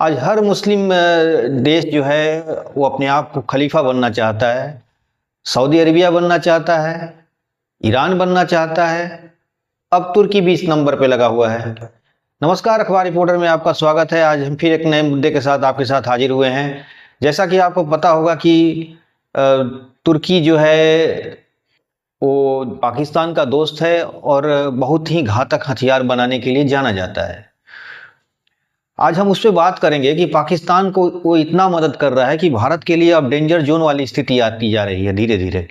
आज हर मुस्लिम देश जो है वो अपने आप को खलीफा बनना चाहता है। सऊदी अरेबिया बनना चाहता है, ईरान बनना चाहता है, अब तुर्की भी इस नंबर पे लगा हुआ है। नमस्कार, अखबार रिपोर्टर में आपका स्वागत है। आज हम फिर एक नए मुद्दे के साथ आपके साथ हाजिर हुए हैं। जैसा कि आपको पता होगा कि तुर्की जो है वो पाकिस्तान का दोस्त है और बहुत ही घातक हथियार बनाने के लिए जाना जाता है। आज हम उस पर बात करेंगे कि पाकिस्तान को वो इतना मदद कर रहा है कि भारत के लिए अब डेंजर जोन वाली स्थिति आती जा रही है धीरे धीरे।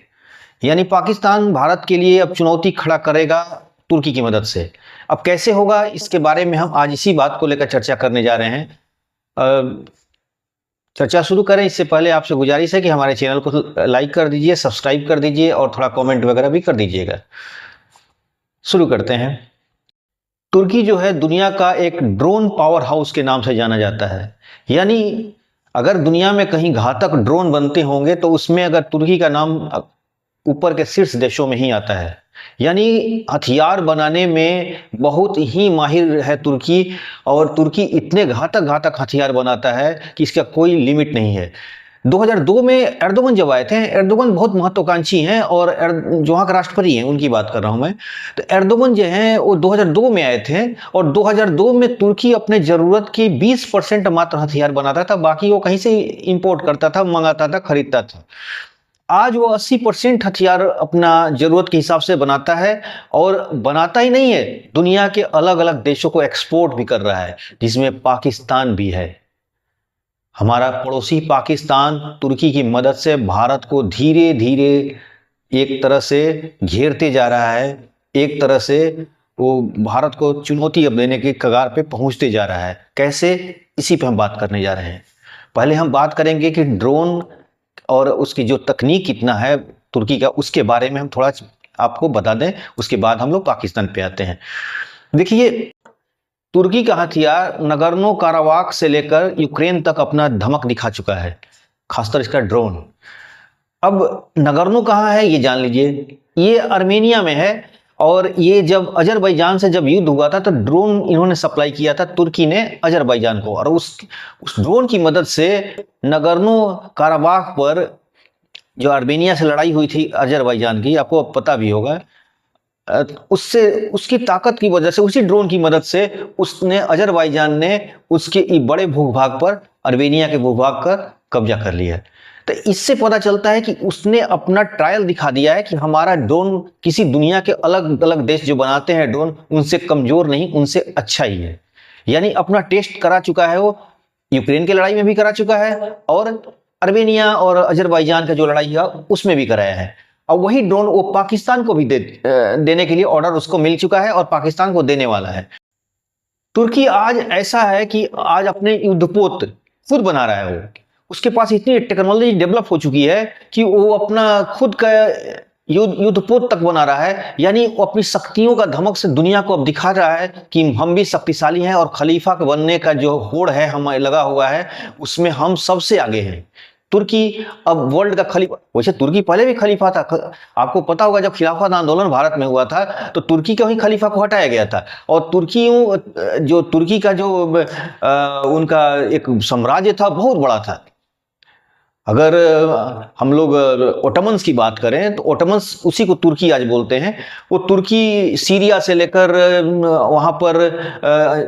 यानी पाकिस्तान भारत के लिए अब चुनौती खड़ा करेगा तुर्की की मदद से। अब कैसे होगा, इसके बारे में हम आज इसी बात को लेकर चर्चा करने जा रहे हैं। चर्चा शुरू करें इससे पहले आपसे गुजारिश है कि हमारे चैनल को लाइक कर दीजिए, सब्सक्राइब कर दीजिए और थोड़ा कमेंट वगैरह भी कर दीजिएगा। शुरू करते हैं। तुर्की जो है दुनिया का एक ड्रोन पावर हाउस के नाम से जाना जाता है। यानी अगर दुनिया में कहीं घातक ड्रोन बनते होंगे तो उसमें अगर तुर्की का नाम ऊपर के शीर्ष देशों में ही आता है। यानी हथियार बनाने में बहुत ही माहिर है तुर्की, और तुर्की इतने घातक घातक हथियार बनाता है कि इसका कोई लिमिट नहीं है। 2002 में एर्दोगन जब आए थे, एर्दोगन बहुत महत्वाकांक्षी हैं और जो वहाँ के राष्ट्रपति हैं उनकी बात कर रहा हूँ मैं। तो एर्दोगन जो हैं वो 2002 में आए थे और 2002 में तुर्की अपने ज़रूरत की 20% मात्र हथियार बनाता था, बाकी वो कहीं से इंपोर्ट करता था, मंगाता था, खरीदता था। आज वो 80% हथियार अपना जरूरत के हिसाब से बनाता है, और बनाता ही नहीं है, दुनिया के अलग अलग देशों को एक्सपोर्ट भी कर रहा है, जिसमें पाकिस्तान भी है। हमारा पड़ोसी पाकिस्तान तुर्की की मदद से भारत को धीरे धीरे एक तरह से घेरते जा रहा है। एक तरह से वो भारत को चुनौती अब देने के कगार पे पहुंचते जा रहा है। कैसे, इसी पे हम बात करने जा रहे हैं। पहले हम बात करेंगे कि ड्रोन और उसकी जो तकनीक कितना है तुर्की का, उसके बारे में हम थोड़ा आपको बता दें। उसके बाद हम लोग पाकिस्तान पे आते हैं। देखिए, तुर्की का हथियार नगर्नो काराबाख से लेकर यूक्रेन तक अपना धमक दिखा चुका है, खासकर इसका ड्रोन। अब नगर्नो कहाँ है ये जान लीजिए, ये आर्मेनिया में है। और ये जब अजरबैजान से जब युद्ध हुआ था तो ड्रोन इन्होंने सप्लाई किया था तुर्की ने अजरबैजान को, और उस ड्रोन की मदद से नगर्नो काराबाख पर जो आर्मेनिया से लड़ाई हुई थी अजरबैजान की, आपको पता भी होगा, उससे उसकी ताकत की वजह से, उसी ड्रोन की मदद से उसने अजरबैजान ने उसके बड़े भूभाग पर, आर्मेनिया के भूभाग पर कब्जा कर लिया। तो इससे पता चलता है कि उसने अपना ट्रायल दिखा दिया है कि हमारा ड्रोन किसी दुनिया के अलग अलग देश जो बनाते हैं ड्रोन, उनसे कमजोर नहीं, उनसे अच्छा ही है। यानी अपना टेस्ट करा चुका है वो, यूक्रेन की लड़ाई में भी करा चुका है और आर्मेनिया और अजरबैजान का जो लड़ाई है उसमें भी कराया है। और वही ड्रोन वो पाकिस्तान को भी देने के लिए ऑर्डर उसको मिल चुका है और पाकिस्तान को देने वाला है। तुर्की आज ऐसा है कि आज अपने युद्धपोत खुद बना रहा है। वो उसके पास इतनी टेक्नोलॉजी डेवलप हो चुकी है कि वो अपना खुद का युद्धपोत तक बना रहा है। यानी वो अपनी शक्तियों का धमक से दुनिया को अब दिखा रहा है कि हम भी शक्तिशाली हैं, और खलीफा के बनने का जो होड़ है हमें लगा हुआ है, उसमें हम सबसे आगे हैं। तुर्की अब वर्ल्ड का खलीफा, वैसे तुर्की पहले भी खलीफा था। आपको पता होगा जब खिलाफत आंदोलन भारत में हुआ था तो तुर्की के वही खलीफा को हटाया गया था, और जो तुर्की का जो उनका एक साम्राज्य था बहुत बड़ा था। अगर हम लोग ओटोमन्स की बात करें तो ओटोमन्स, उसी को तुर्की आज बोलते हैं। वो तुर्की सीरिया से लेकर वहाँ पर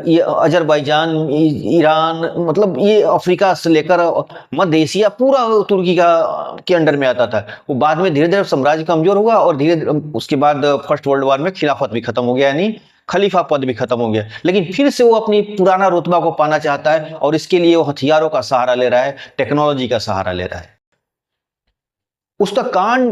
ये अजरबैजान, ईरान, मतलब ये अफ्रीका से लेकर मध्य एशिया पूरा तुर्की के अंडर में आता था। वो बाद में धीरे धीरे साम्राज्य कमजोर हुआ और धीरे धीरे उसके बाद फर्स्ट वर्ल्ड वॉर में खिलाफत भी खत्म हो गया, यानी खलीफा पद भी खत्म हो गया। लेकिन फिर से वो अपनी पुराना रुतबा को पाना चाहता है, और इसके लिए वो हथियारों का सहारा ले रहा है, टेक्नोलॉजी का सहारा ले रहा है। उसका कान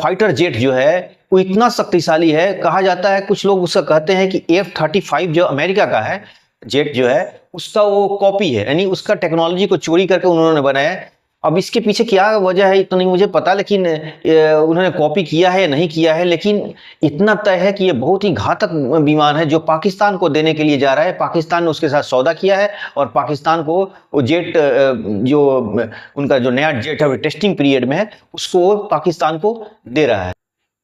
फाइटर जेट जो है वो इतना शक्तिशाली है, कहा जाता है, कुछ लोग उसका कहते हैं कि F-35 जो अमेरिका का है जेट जो है उसका वो कॉपी है, यानी उसका टेक्नोलॉजी को चोरी करके उन्होंने बनाया है। अब इसके पीछे क्या वजह है इतना नहीं मुझे पता, लेकिन उन्होंने कॉपी किया है या नहीं किया है, लेकिन इतना तय है कि ये बहुत ही घातक विमान है जो पाकिस्तान को देने के लिए जा रहा है। पाकिस्तान ने उसके साथ सौदा किया है और पाकिस्तान को वो जेट, जो उनका जो नया जेट है टेस्टिंग पीरियड में है, उसको पाकिस्तान को दे रहा है।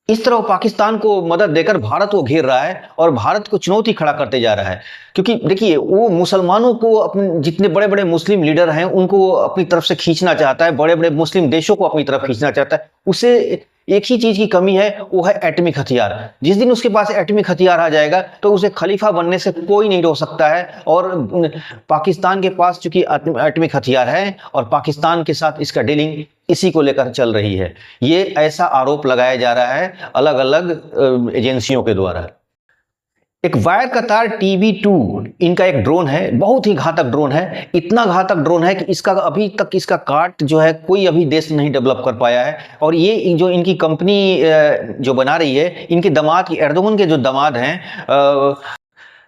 इस तरह वो पाकिस्तान को मदद देकर भारत को घेर रहा है और भारत को चुनौती खड़ा करते जा रहा है। क्योंकि देखिए, वो मुसलमानों को, अपने जितने बड़े बड़े मुस्लिम लीडर हैं उनको अपनी तरफ से खींचना चाहता है, बड़े बड़े मुस्लिम देशों को अपनी तरफ खींचना चाहता है। उसे एक ही चीज की कमी है, वो है एटॉमिक हथियार। जिस दिन उसके पास एटॉमिक हथियार आ जाएगा तो उसे खलीफा बनने से कोई नहीं रोक सकता है। और पाकिस्तान के पास चूंकि एटॉमिक हथियार है और पाकिस्तान के साथ इसका डीलिंग इसी को लेकर चल रही है, ये ऐसा आरोप लगाया जा रहा है अलग अलग एजेंसियों के द्वारा। एक वायर कतार TB2 इनका एक ड्रोन है, बहुत ही घातक ड्रोन है। इतना घातक ड्रोन है कि इसका अभी तक इसका कार्ट जो है कोई अभी देश नहीं डेवलप कर पाया है। और ये जो इनकी कंपनी जो बना रही है, इनके दामाद, एर्दोगन के जो दामाद हैं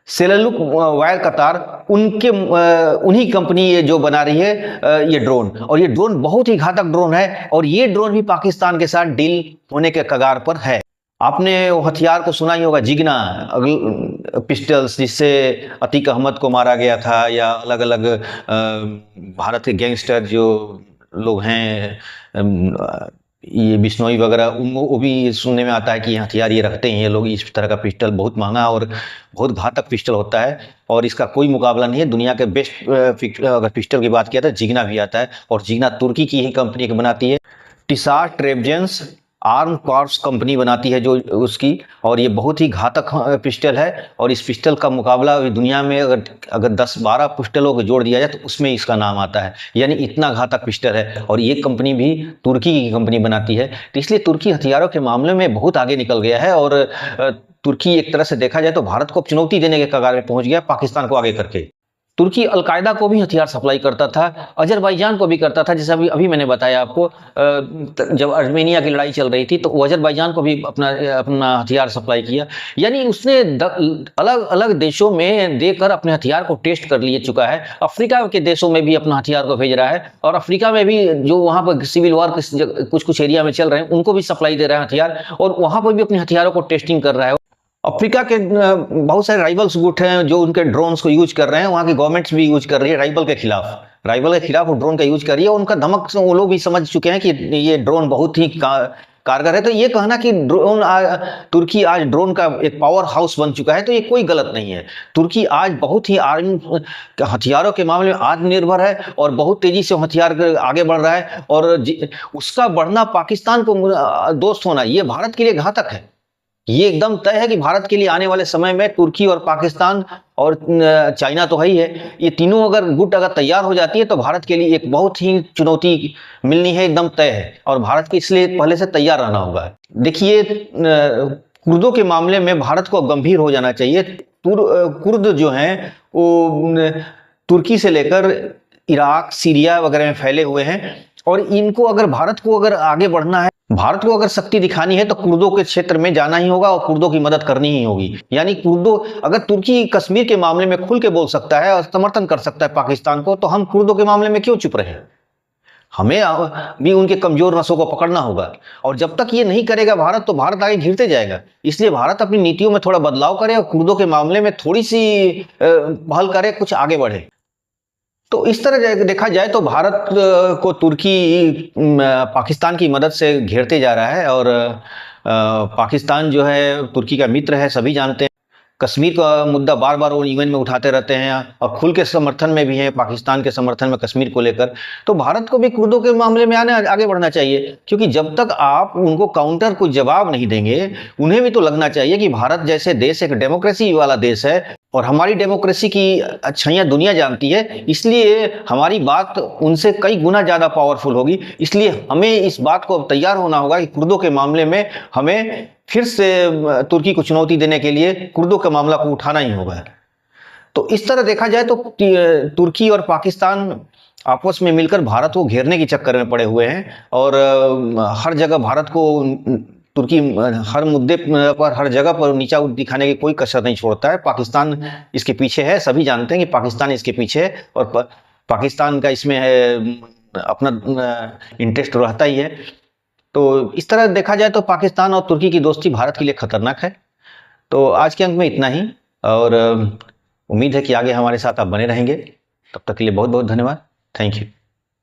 सेल्जुक वायर कतार, उनके उन्हीं कंपनी ये जो बना रही है ये ड्रोन। और ये ड्रोन बहुत ही घातक ड्रोन है और ये ड्रोन भी पाकिस्तान के साथ डील होने के कगार पर है। आपने वो हथियार को सुना ही होगा, जिगना पिस्टल्स, जिससे अतीक अहमद को मारा गया था, या अलग अलग भारत के गैंगस्टर जो लोग हैं, ये बिश्नोई वगैरह, उनको वो भी सुनने में आता है कि हथियार ये रखते हैं ये लोग। इस तरह का पिस्टल बहुत महंगा और बहुत घातक पिस्टल होता है और इसका कोई मुकाबला नहीं है। दुनिया के बेस्ट अगर पिस्टल की बात किया तो जिगना भी आता है, और जिगना तुर्की की ही कंपनी बनाती है। टिसार ट्रेबजेंस आर्म कॉर्प्स कंपनी बनाती है जो उसकी, और ये बहुत ही घातक पिस्टल है। और इस पिस्टल का मुकाबला दुनिया में अगर 10-12 पिस्टलों को जोड़ दिया जाए तो उसमें इसका नाम आता है, यानी इतना घातक पिस्टल है। और ये कंपनी भी तुर्की की कंपनी बनाती है। तो इसलिए तुर्की हथियारों के मामले में बहुत आगे निकल गया है और तुर्की एक तरह से देखा जाए तो भारत को चुनौती देने के कगार में पहुंच गया, पाकिस्तान को आगे करके। तुर्की अलकायदा को भी हथियार सप्लाई करता था, अजरबैजान को भी करता था। जैसे अभी मैंने बताया आपको, जब अर्मेनिया की लड़ाई चल रही थी तो वो अजरबैजान को भी अपना हथियार सप्लाई किया। यानी उसने अलग अलग देशों में देकर अपने हथियार को टेस्ट कर लिए चुका है। अफ्रीका के देशों में भी अपना हथियार को भेज रहा है, और अफ्रीका में भी जो वहाँ पर सिविल वॉर कुछ एरिया में चल रहे हैं उनको भी सप्लाई दे रहा है हथियार, और वहाँ पर भी अपने हथियारों को टेस्टिंग कर रहा है। अफ्रीका के बहुत सारे राइवल्स गुट हैं जो उनके ड्रोन्स को यूज कर रहे हैं, वहाँ की गवर्नमेंट्स भी यूज कर रही है राइवल के खिलाफ वो ड्रोन का यूज कर रही है। उनका धमक से वो लोग भी समझ चुके हैं कि ये ड्रोन बहुत ही कारगर है। तो ये कहना कि तुर्की आज ड्रोन का एक पावर हाउस बन चुका है, तो ये कोई गलत नहीं है। तुर्की आज बहुत ही हथियारों के मामले में आत्मनिर्भर है और बहुत तेजी से हथियार आगे बढ़ रहा है, और उसका बढ़ना पाकिस्तान को दोस्त होना, ये भारत के लिए घातक है। ये एकदम तय है कि भारत के लिए आने वाले समय में तुर्की और पाकिस्तान और चाइना तो है ही है, ये तीनों अगर गुट अगर तैयार हो जाती है तो भारत के लिए एक बहुत ही चुनौती मिलनी है, एकदम तय है। और भारत को इसलिए पहले से तैयार रहना होगा। देखिए, कुर्दों के मामले में भारत को गंभीर हो जाना चाहिए। कुर्द जो हैं वो तुर्की से लेकर इराक, सीरिया वगैरह में फैले हुए हैं, और इनको अगर भारत को अगर आगे बढ़ना है, भारत को अगर शक्ति दिखानी है तो कुर्दों के क्षेत्र में जाना ही होगा और कुर्दों की मदद करनी ही होगी। यानी कुर्दों, अगर तुर्की कश्मीर के मामले में खुल के बोल सकता है और समर्थन कर सकता है पाकिस्तान को, तो हम कुर्दों के मामले में क्यों चुप रहे? हमें भी उनके कमजोर नसों को पकड़ना होगा, और जब तक ये नहीं करेगा भारत, तो भारत आगे घिरते जाएगा। इसलिए भारत अपनी नीतियों में थोड़ा बदलाव करे और कुर्दों के मामले में थोड़ी सी पहल करे, कुछ आगे बढ़े। तो इस तरह देखा जाए तो भारत को तुर्की पाकिस्तान की मदद से घेरते जा रहा है, और पाकिस्तान जो है तुर्की का मित्र है, सभी जानते हैं। कश्मीर का मुद्दा बार बार वो यूएन में उठाते रहते हैं और खुल के समर्थन में भी हैं, पाकिस्तान के समर्थन में कश्मीर को लेकर। तो भारत को भी कुर्दों के मामले में आगे बढ़ना चाहिए, क्योंकि जब तक आप उनको काउंटर कोई जवाब नहीं देंगे, उन्हें भी तो लगना चाहिए कि भारत जैसे देश एक डेमोक्रेसी वाला देश है, और हमारी डेमोक्रेसी की अच्छाइयाँ दुनिया जानती है, इसलिए हमारी बात उनसे कई गुना ज़्यादा पावरफुल होगी। इसलिए हमें इस बात को तैयार होना होगा कि कुर्दों के मामले में हमें फिर से तुर्की को चुनौती देने के लिए कुर्दों के मामला को उठाना ही होगा। तो इस तरह देखा जाए तो तुर्की और पाकिस्तान आपस में मिलकर भारत को घेरने के चक्कर में पड़े हुए हैं, और हर जगह भारत को तुर्की हर मुद्दे पर, हर जगह पर नीचा दिखाने की कोई कसर नहीं छोड़ता है। पाकिस्तान इसके पीछे है, सभी जानते हैं कि पाकिस्तान इसके पीछे है, और पाकिस्तान का इसमें अपना इंटरेस्ट रहता ही है। तो इस तरह देखा जाए तो पाकिस्तान और तुर्की की दोस्ती भारत के लिए खतरनाक है। तो आज के अंक में इतना ही, और उम्मीद है कि आगे हमारे साथ आप बने रहेंगे। तब तक के लिए बहुत बहुत धन्यवाद। Thank you.